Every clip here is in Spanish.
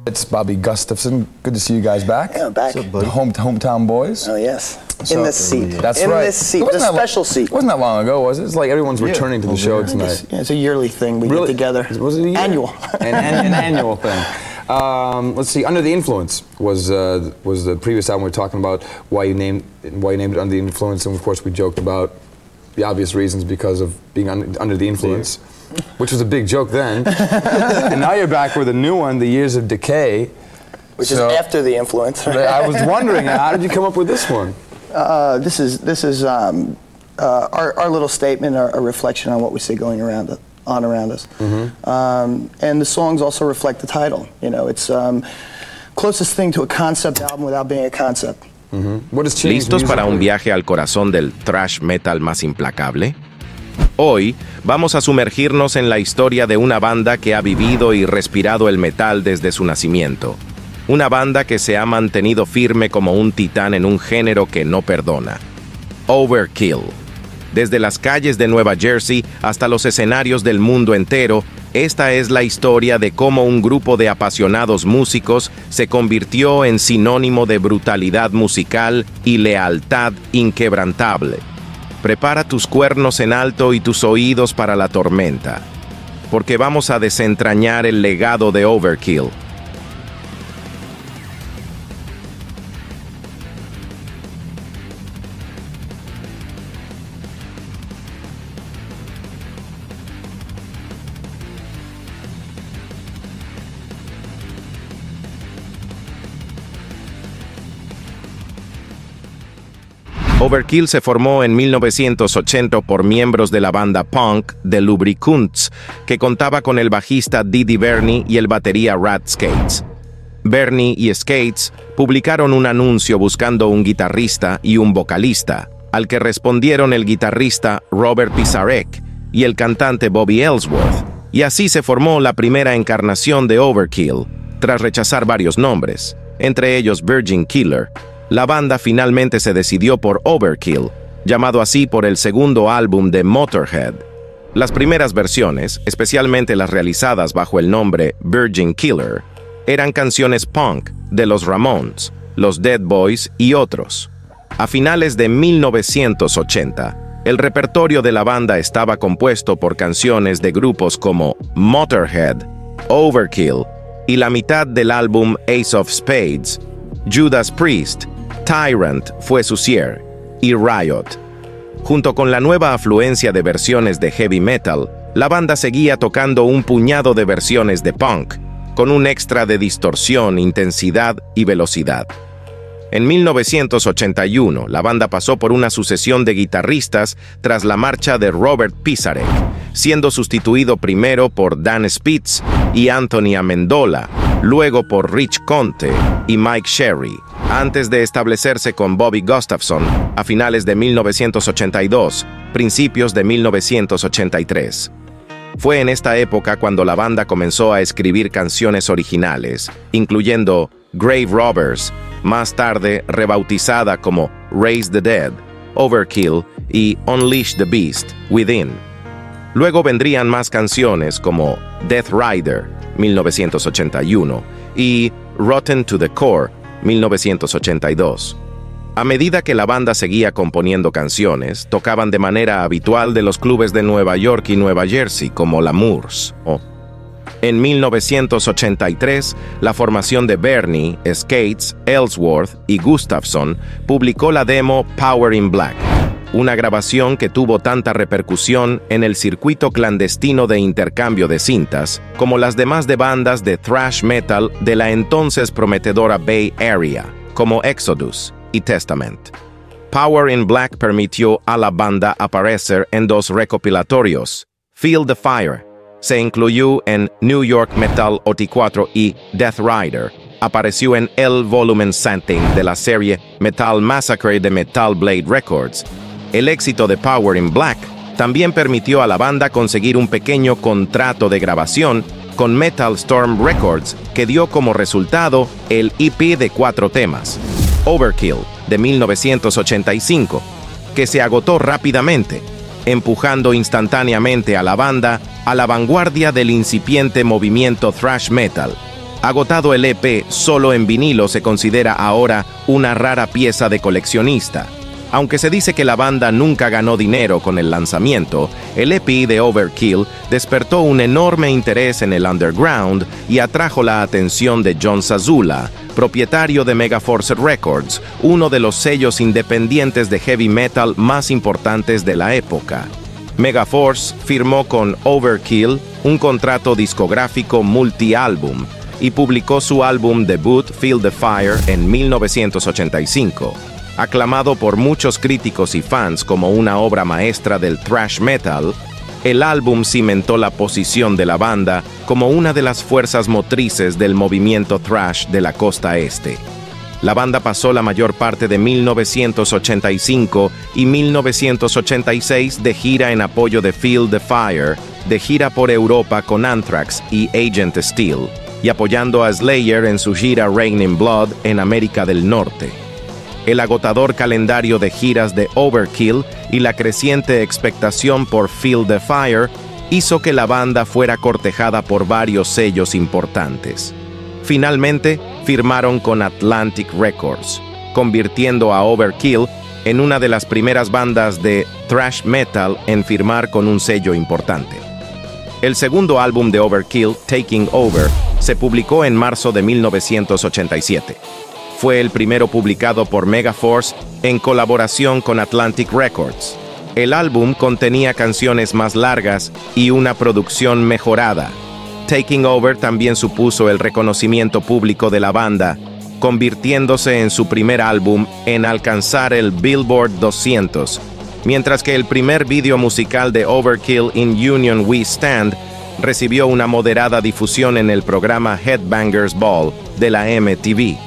It's Bobby Gustafson. Good to see you guys back. Yeah, back. The hometown boys. Oh, yes. In this seat. That's in right. This seat, the special seat. It wasn't that long ago, was it? It's like everyone's returning to the show tonight. It's a yearly thing we get together. Was it a year? Annual. An annual thing. Let's see. Under the Influence was the previous album we were talking about. Why you named it Under the Influence, and of course we joked about the obvious reasons because of being under the influence, which was a big joke then. And now you're back with a new one, The Years of Decay, which is after the influence. I was wondering, how did you come up with this one? This is our little statement, a reflection on what we see going around us. And the songs also reflect the title. You know, it's closest thing to a concept album without being a concept. ¿Listos para un viaje al corazón del thrash metal más implacable? Hoy vamos a sumergirnos en la historia de una banda que ha vivido y respirado el metal desde su nacimiento. Una banda que se ha mantenido firme como un titán en un género que no perdona. Overkill. Desde las calles de Nueva Jersey hasta los escenarios del mundo entero, esta es la historia de cómo un grupo de apasionados músicos se convirtió en sinónimo de brutalidad musical y lealtad inquebrantable. Prepara tus cuernos en alto y tus oídos para la tormenta, porque vamos a desentrañar el legado de Overkill. Overkill se formó en 1980 por miembros de la banda punk The Lubricants, que contaba con el bajista Didi Bernie y el batería Rat Skates. Bernie y Skates publicaron un anuncio buscando un guitarrista y un vocalista, al que respondieron el guitarrista Robert Pisarek y el cantante Bobby Ellsworth, y así se formó la primera encarnación de Overkill, tras rechazar varios nombres, entre ellos Virgin Killer. La banda finalmente se decidió por Overkill, llamado así por el segundo álbum de Motorhead. Las primeras versiones, especialmente las realizadas bajo el nombre Virgin Killer, eran canciones punk de los Ramones, los Dead Boys y otros. A finales de 1980, el repertorio de la banda estaba compuesto por canciones de grupos como Motorhead, Overkill y la mitad del álbum Ace of Spades, Judas Priest, Tyrant fue Suicier y Riot. Junto con la nueva afluencia de versiones de heavy metal, la banda seguía tocando un puñado de versiones de punk, con un extra de distorsión, intensidad y velocidad. En 1981, la banda pasó por una sucesión de guitarristas tras la marcha de Robert Pisarek, siendo sustituido primero por Dan Spitz y Anthony Amendola, luego por Rich Conte y Mike Sherry, antes de establecerse con Bobby Gustafson a finales de 1982, principios de 1983. Fue en esta época cuando la banda comenzó a escribir canciones originales, incluyendo Grave Robbers, más tarde rebautizada como Raise the Dead, Overkill y Unleash the Beast, Within. Luego vendrían más canciones como Death Rider, 1981, y Rotten to the Core, 1982. A medida que la banda seguía componiendo canciones, tocaban de manera habitual de los clubes de Nueva York y Nueva Jersey, como la Moors. En 1983, la formación de Bernie, Skates, Ellsworth y Gustafson publicó la demo Power in Black, una grabación que tuvo tanta repercusión en el circuito clandestino de intercambio de cintas como las demás de bandas de thrash metal de la entonces prometedora Bay Area, como Exodus y Testament. Power in Black permitió a la banda aparecer en dos recopilatorios. Feel the Fire se incluyó en New York Metal 84 y Death Rider apareció en el volumen Something de la serie Metal Massacre de Metal Blade Records. El éxito de Power in Black también permitió a la banda conseguir un pequeño contrato de grabación con Metal Storm Records, que dio como resultado el EP de 4 temas, Overkill, de 1985, que se agotó rápidamente, empujando instantáneamente a la banda a la vanguardia del incipiente movimiento thrash metal. Agotado el EP, solo en vinilo se considera ahora una rara pieza de coleccionista. Aunque se dice que la banda nunca ganó dinero con el lanzamiento, el EP de Overkill despertó un enorme interés en el underground y atrajo la atención de John Zazula, propietario de Megaforce Records, uno de los sellos independientes de heavy metal más importantes de la época. Megaforce firmó con Overkill un contrato discográfico multiálbum y publicó su álbum debut Feel the Fire en 1985. Aclamado por muchos críticos y fans como una obra maestra del thrash metal, el álbum cimentó la posición de la banda como una de las fuerzas motrices del movimiento thrash de la costa este. La banda pasó la mayor parte de 1985 y 1986 de gira en apoyo de Feel the Fire, de gira por Europa con Anthrax y Agent Steel, y apoyando a Slayer en su gira Raining Blood en América del Norte. El agotador calendario de giras de Overkill y la creciente expectación por Feel the Fire hizo que la banda fuera cortejada por varios sellos importantes. Finalmente, firmaron con Atlantic Records, convirtiendo a Overkill en una de las primeras bandas de thrash metal en firmar con un sello importante. El segundo álbum de Overkill, Taking Over, se publicó en marzo de 1987. Fue el primero publicado por Megaforce en colaboración con Atlantic Records. El álbum contenía canciones más largas y una producción mejorada. Taking Over también supuso el reconocimiento público de la banda, convirtiéndose en su primer álbum en alcanzar el Billboard 200, mientras que el primer video musical de Overkill, In Union We Stand, recibió una moderada difusión en el programa Headbangers Ball de la MTV.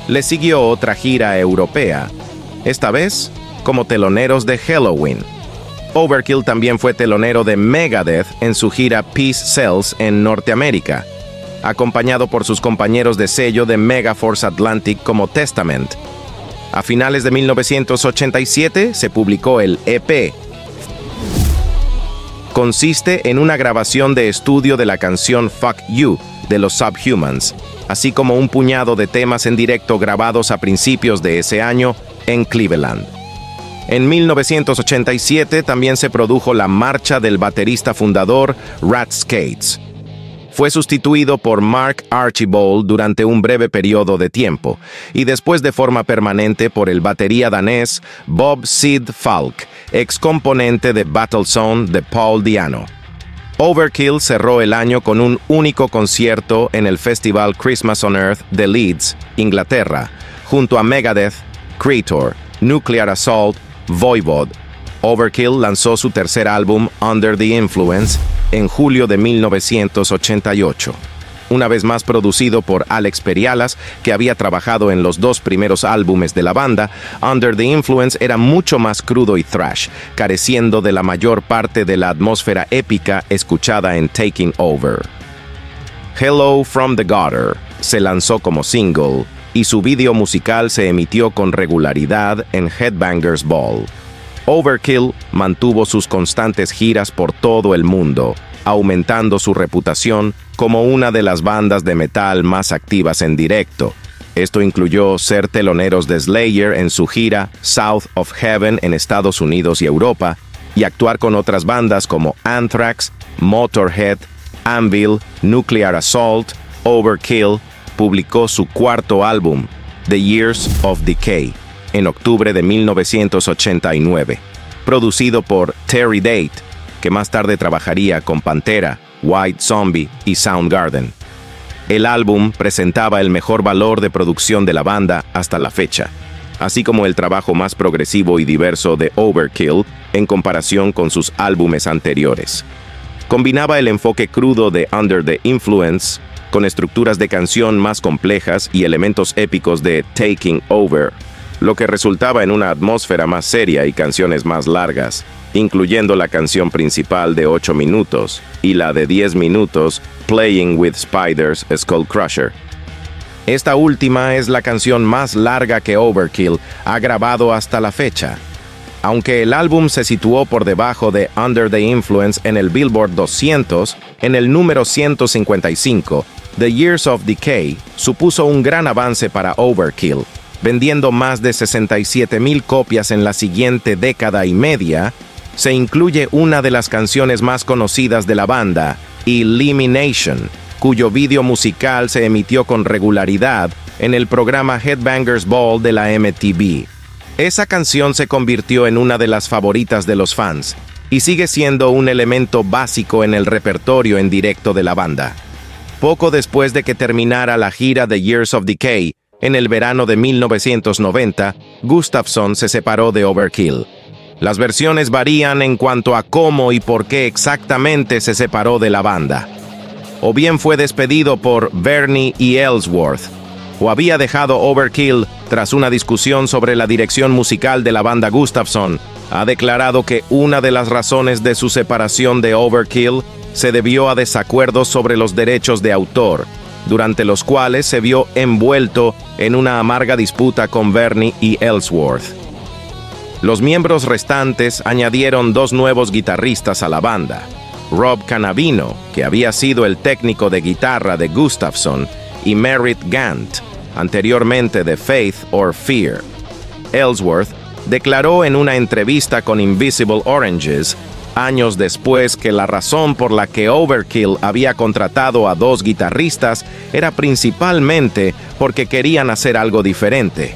Le siguió otra gira europea, esta vez como teloneros de Helloween. Overkill también fue telonero de Megadeth en su gira Peace Sells en Norteamérica, acompañado por sus compañeros de sello de Megaforce Atlantic como Testament. A finales de 1987 se publicó el EP. Consiste en una grabación de estudio de la canción Fuck You de los Subhumans, así como un puñado de temas en directo grabados a principios de ese año en Cleveland. En 1987 también se produjo la marcha del baterista fundador Rat Skates. Fue sustituido por Mark Archibald durante un breve periodo de tiempo, y después de forma permanente por el batería danés Bob Sid Falk, ex componente de Battlezone de Paul Di'Anno. Overkill cerró el año con un único concierto en el festival Christmas on Earth de Leeds, Inglaterra, junto a Megadeth, Creator, Nuclear Assault, Voivod. Overkill lanzó su tercer álbum, Under the Influence, en julio de 1988. Una vez más producido por Alex Perialas, que había trabajado en los dos primeros álbumes de la banda, Under the Influence era mucho más crudo y thrash, careciendo de la mayor parte de la atmósfera épica escuchada en Taking Over. Hello from the Gutter se lanzó como single, y su video musical se emitió con regularidad en Headbangers Ball. Overkill mantuvo sus constantes giras por todo el mundo, aumentando su reputación como una de las bandas de metal más activas en directo. Esto incluyó ser teloneros de Slayer en su gira South of Heaven en Estados Unidos y Europa, y actuar con otras bandas como Anthrax, Motorhead, Anvil, Nuclear Assault. Overkill publicó su cuarto álbum, The Years of Decay, en octubre de 1989, producido por Terry Date, que más tarde trabajaría con Pantera, White Zombie y Soundgarden. El álbum presentaba el mejor valor de producción de la banda hasta la fecha, así como el trabajo más progresivo y diverso de Overkill en comparación con sus álbumes anteriores. Combinaba el enfoque crudo de Under the Influence con estructuras de canción más complejas y elementos épicos de Taking Over, lo que resultaba en una atmósfera más seria y canciones más largas, incluyendo la canción principal de 8 minutos y la de 10 minutos, Playing with Spiders, Skull Crusher. Esta última es la canción más larga que Overkill ha grabado hasta la fecha. Aunque el álbum se situó por debajo de Under the Influence en el Billboard 200, en el número 155, The Years of Decay supuso un gran avance para Overkill, vendiendo más de 67,000 copias en la siguiente década y media. Se incluye una de las canciones más conocidas de la banda, Elimination, cuyo vídeo musical se emitió con regularidad en el programa Headbangers Ball de la MTV. Esa canción se convirtió en una de las favoritas de los fans y sigue siendo un elemento básico en el repertorio en directo de la banda. Poco después de que terminara la gira de Years of Decay, en el verano de 1990, Gustafsson se separó de Overkill. Las versiones varían en cuanto a cómo y por qué exactamente se separó de la banda. O bien fue despedido por Bernie y Ellsworth, o había dejado Overkill tras una discusión sobre la dirección musical de la banda. Gustafsson ha declarado que una de las razones de su separación de Overkill se debió a desacuerdos sobre los derechos de autor, durante los cuales se vio envuelto en una amarga disputa con Bernie y Ellsworth. Los miembros restantes añadieron 2 nuevos guitarristas a la banda: Rob Canavino, que había sido el técnico de guitarra de Gustafsson, y Merritt Gant, anteriormente de Faith or Fear. Ellsworth declaró en una entrevista con Invisible Oranges, años después, que la razón por la que Overkill había contratado a 2 guitarristas era principalmente porque querían hacer algo diferente.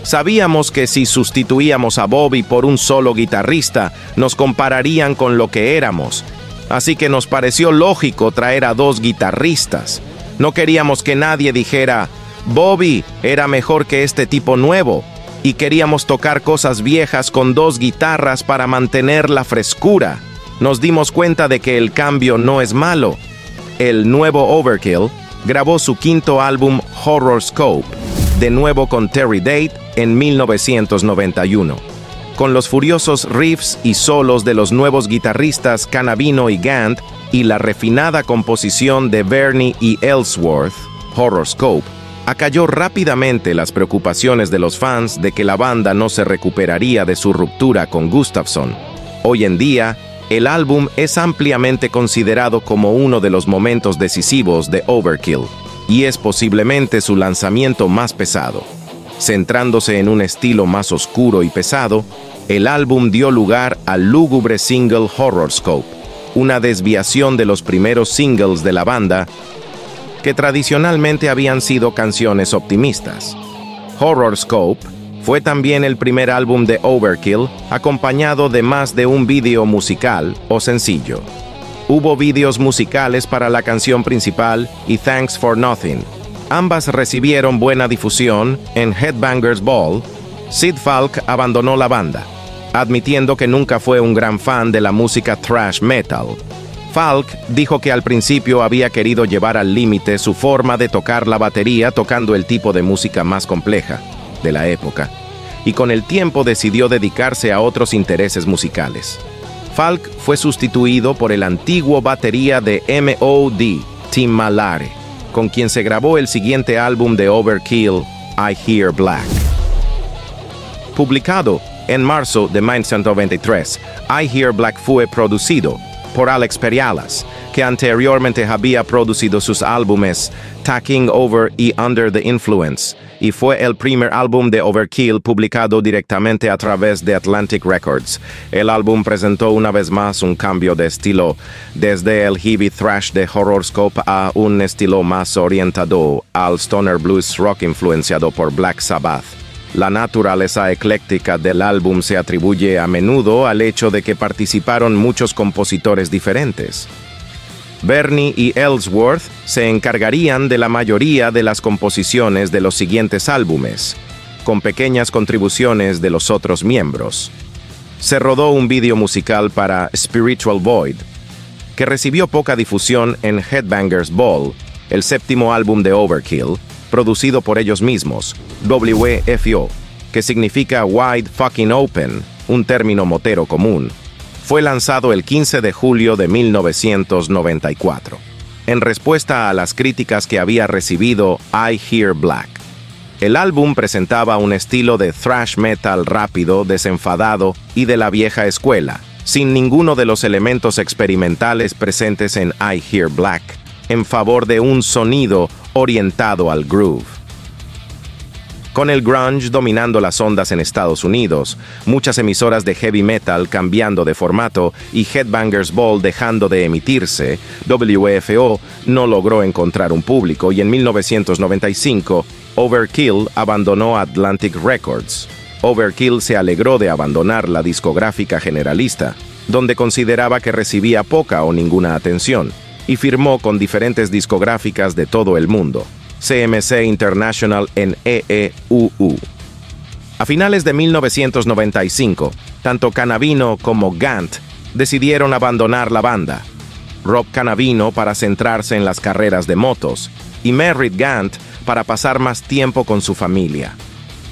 Sabíamos que si sustituíamos a Bobby por un solo guitarrista, nos compararían con lo que éramos. Así que nos pareció lógico traer a 2 guitarristas. No queríamos que nadie dijera, Bobby era mejor que este tipo nuevo. Y queríamos tocar cosas viejas con 2 guitarras para mantener la frescura. Nos dimos cuenta de que el cambio no es malo. El nuevo Overkill grabó su 5º álbum Horrorscope, de nuevo con Terry Date, en 1991. Con los furiosos riffs y solos de los nuevos guitarristas Canavino y Gant y la refinada composición de Bernie y Ellsworth, Horrorscope acalló rápidamente las preocupaciones de los fans de que la banda no se recuperaría de su ruptura con Gustafsson. Hoy en día, el álbum es ampliamente considerado como uno de los momentos decisivos de Overkill, y es posiblemente su lanzamiento más pesado. Centrándose en un estilo más oscuro y pesado, el álbum dio lugar al lúgubre single Horrorscope, una desviación de los primeros singles de la banda, que tradicionalmente habían sido canciones optimistas. Horrorscope fue también el primer álbum de Overkill acompañado de más de un vídeo musical o sencillo. Hubo vídeos musicales para la canción principal y Thanks for Nothing. Ambas recibieron buena difusión. En Headbangers Ball, Sid Falk abandonó la banda, admitiendo que nunca fue un gran fan de la música thrash metal. Falk dijo que al principio había querido llevar al límite su forma de tocar la batería tocando el tipo de música más compleja de la época, y con el tiempo decidió dedicarse a otros intereses musicales. Falk fue sustituido por el antiguo batería de M.O.D., Tim Malare, con quien se grabó el siguiente álbum de Overkill, I Hear Black. Publicado en marzo de 1993, I Hear Black fue producido por Alex Perialas, que anteriormente había producido sus álbumes Taking Over y Under the Influence, y fue el primer álbum de Overkill publicado directamente a través de Atlantic Records. El álbum presentó una vez más un cambio de estilo, desde el heavy thrash de Horrorscope a un estilo más orientado al stoner blues rock influenciado por Black Sabbath. La naturaleza ecléctica del álbum se atribuye a menudo al hecho de que participaron muchos compositores diferentes. Bernie y Ellsworth se encargarían de la mayoría de las composiciones de los siguientes álbumes, con pequeñas contribuciones de los otros miembros. Se rodó un vídeo musical para Spiritual Void, que recibió poca difusión en Headbangers Ball, el 7º álbum de Overkill, producido por ellos mismos, WFO, que significa Wide Fucking Open, un término motero común. Fue lanzado el 15 de julio de 1994, en respuesta a las críticas que había recibido I Hear Black. El álbum presentaba un estilo de thrash metal rápido, desenfadado y de la vieja escuela, sin ninguno de los elementos experimentales presentes en I Hear Black. en favor de un sonido orientado al groove. Con el grunge dominando las ondas en Estados Unidos, muchas emisoras de heavy metal cambiando de formato y Headbangers Ball dejando de emitirse, WFO no logró encontrar un público y en 1995 Overkill abandonó Atlantic Records. Overkill se alegró de abandonar la discográfica generalista, donde consideraba que recibía poca o ninguna atención, y firmó con diferentes discográficas de todo el mundo. CMC International en EEUU. A finales de 1995, tanto Canavino como Gant decidieron abandonar la banda. Rob Canavino para centrarse en las carreras de motos y Merritt Gant para pasar más tiempo con su familia.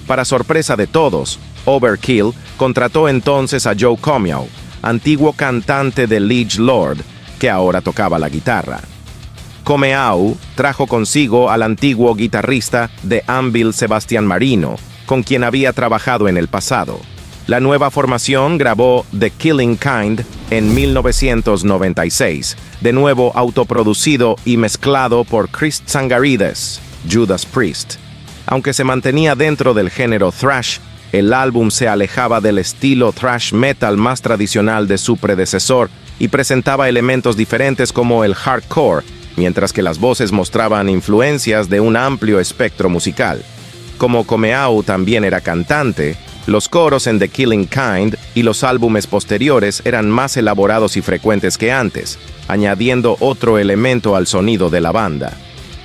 Para sorpresa de todos, Overkill contrató entonces a Joe Comeau, antiguo cantante de Liege Lord, que ahora tocaba la guitarra. Comeau trajo consigo al antiguo guitarrista de Anvil Sebastián Marino, con quien había trabajado en el pasado. La nueva formación grabó The Killing Kind en 1996, de nuevo autoproducido y mezclado por Chris Tsangarides, Judas Priest. Aunque se mantenía dentro del género thrash, el álbum se alejaba del estilo thrash metal más tradicional de su predecesor y presentaba elementos diferentes como el hardcore, mientras que las voces mostraban influencias de un amplio espectro musical. Como Comeau también era cantante, los coros en The Killing Kind y los álbumes posteriores eran más elaborados y frecuentes que antes, añadiendo otro elemento al sonido de la banda.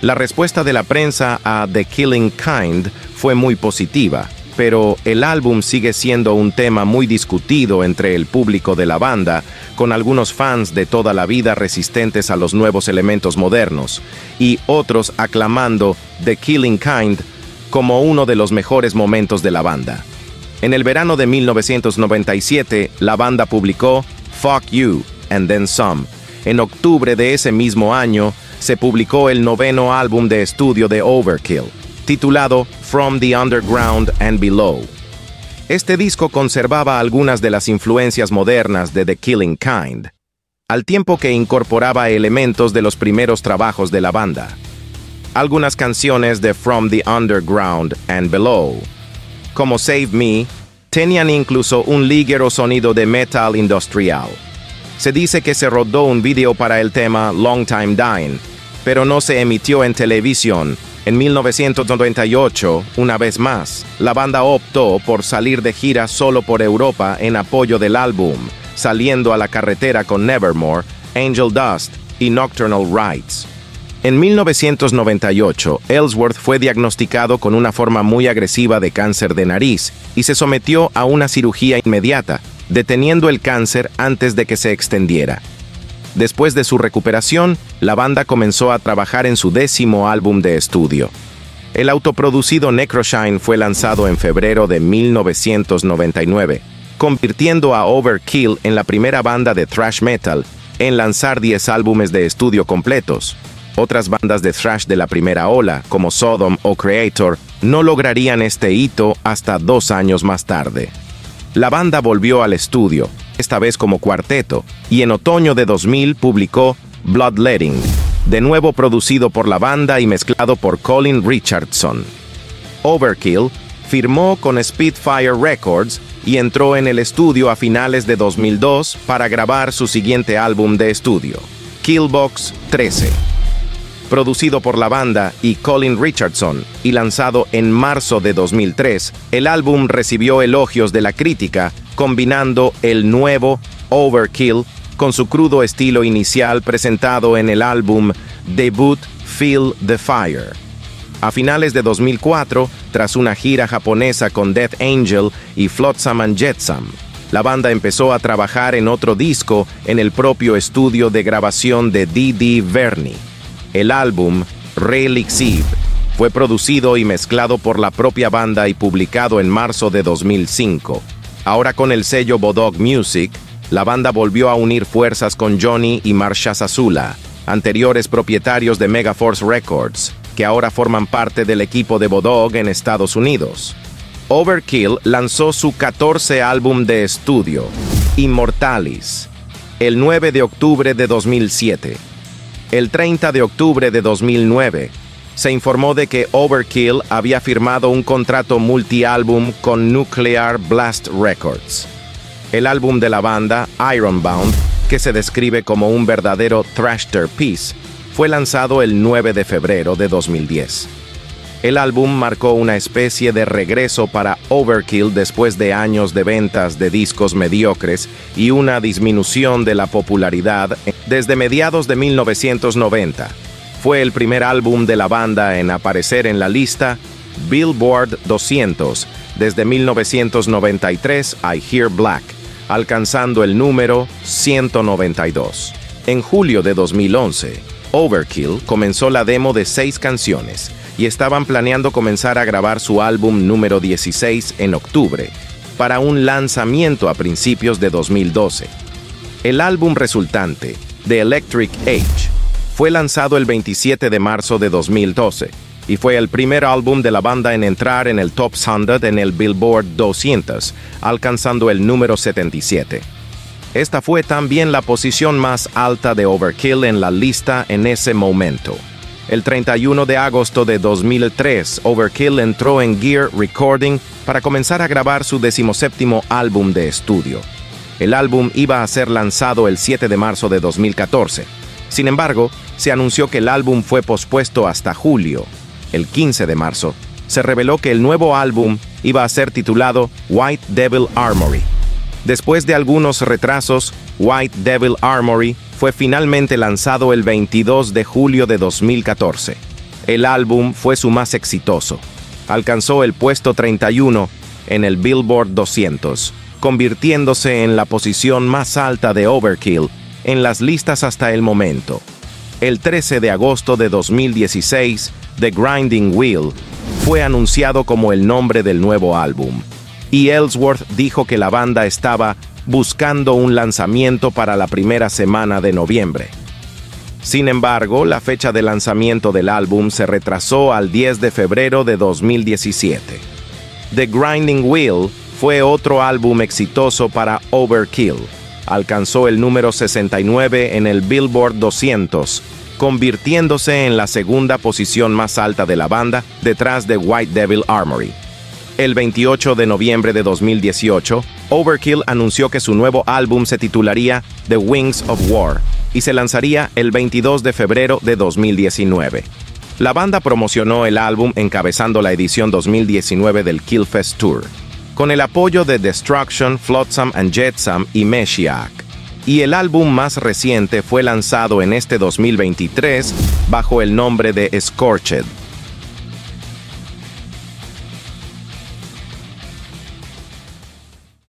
La respuesta de la prensa a The Killing Kind fue muy positiva, pero el álbum sigue siendo un tema muy discutido entre el público de la banda, con algunos fans de toda la vida resistentes a los nuevos elementos modernos, y otros aclamando The Killing Kind como uno de los mejores momentos de la banda. En el verano de 1997, la banda publicó Fuck You and Then Some. En octubre de ese mismo año, se publicó el 9º álbum de estudio de Overkill, titulado From the Underground and Below. Este disco conservaba algunas de las influencias modernas de The Killing Kind, al tiempo que incorporaba elementos de los primeros trabajos de la banda. Algunas canciones de From the Underground and Below, como Save Me, tenían incluso un ligero sonido de metal industrial. Se dice que se rodó un video para el tema Long Time Dying, pero no se emitió en televisión. En 1998, una vez más, la banda optó por salir de gira solo por Europa en apoyo del álbum, saliendo a la carretera con Nevermore, Angel Dust y Nocturnal Rites. En 1998, Ellsworth fue diagnosticado con una forma muy agresiva de cáncer de nariz y se sometió a una cirugía inmediata, deteniendo el cáncer antes de que se extendiera. Después de su recuperación, la banda comenzó a trabajar en su 10º álbum de estudio. El autoproducido Necroshine fue lanzado en febrero de 1999, convirtiendo a Overkill en la primera banda de thrash metal en lanzar 10 álbumes de estudio completos. Otras bandas de thrash de la primera ola, como Sodom o Creator, no lograrían este hito hasta 2 años más tarde. La banda volvió al estudio, esta vez como cuarteto, y en otoño de 2000 publicó Bloodletting, de nuevo producido por la banda y mezclado por Colin Richardson. Overkill firmó con Spitfire Records y entró en el estudio a finales de 2002 para grabar su siguiente álbum de estudio, Killbox 13. Producido por la banda y Colin Richardson y lanzado en marzo de 2003, el álbum recibió elogios de la crítica, combinando el nuevo Overkill con su crudo estilo inicial presentado en el álbum debut Feel the Fire. A finales de 2004, tras una gira japonesa con Death Angel y Flotsam and Jetsam, la banda empezó a trabajar en otro disco en el propio estudio de grabación de Dee Verni. El álbum, Relics Eve, fue producido y mezclado por la propia banda y publicado en marzo de 2005. Ahora con el sello Bodog Music, la banda volvió a unir fuerzas con Johnny y Marsha Sazula, anteriores propietarios de Megaforce Records, que ahora forman parte del equipo de Bodog en Estados Unidos. Overkill lanzó su 14 álbum de estudio, Immortalis, el 9 de octubre de 2007. El 30 de octubre de 2009, se informó de que Overkill había firmado un contrato multiálbum con Nuclear Blast Records. El álbum de la banda, Ironbound, que se describe como un verdadero thrasher piece, fue lanzado el 9 de febrero de 2010. El álbum marcó una especie de regreso para Overkill después de años de ventas de discos mediocres y una disminución de la popularidad desde mediados de 1990. Fue el primer álbum de la banda en aparecer en la lista Billboard 200 desde 1993 I Hear Black, alcanzando el número 192. En julio de 2011, Overkill comenzó la demo de 6 canciones y estaban planeando comenzar a grabar su álbum número 16 en octubre, para un lanzamiento a principios de 2012. El álbum resultante, The Electric Age, fue lanzado el 27 de marzo de 2012 y fue el primer álbum de la banda en entrar en el Top 100 en el Billboard 200, alcanzando el número 77. Esta fue también la posición más alta de Overkill en la lista en ese momento. El 31 de agosto de 2003, Overkill entró en Gear Recording para comenzar a grabar su 17º álbum de estudio. El álbum iba a ser lanzado el 7 de marzo de 2014. Sin embargo, se anunció que el álbum fue pospuesto hasta julio. El 15 de marzo, se reveló que el nuevo álbum iba a ser titulado White Devil Armory. Después de algunos retrasos, White Devil Armory fue finalmente lanzado el 22 de julio de 2014. El álbum fue su más exitoso. Alcanzó el puesto 31 en el Billboard 200, convirtiéndose en la posición más alta de Overkill en las listas hasta el momento. El 13 de agosto de 2016, The Grinding Wheel fue anunciado como el nombre del nuevo álbum, y Ellsworth dijo que la banda estaba buscando un lanzamiento para la primera semana de noviembre. Sin embargo, la fecha de lanzamiento del álbum se retrasó al 10 de febrero de 2017. The Grinding Wheel fue otro álbum exitoso para Overkill. Alcanzó el número 69 en el Billboard 200, convirtiéndose en la segunda posición más alta de la banda, detrás de White Devil Armory. El 28 de noviembre de 2018, Overkill anunció que su nuevo álbum se titularía The Wings of War y se lanzaría el 22 de febrero de 2019. La banda promocionó el álbum encabezando la edición 2019 del Killfest Tour, con el apoyo de Destruction, Flotsam and Jetsam y Meshiach. Y el álbum más reciente fue lanzado en este 2023 bajo el nombre de Scorched.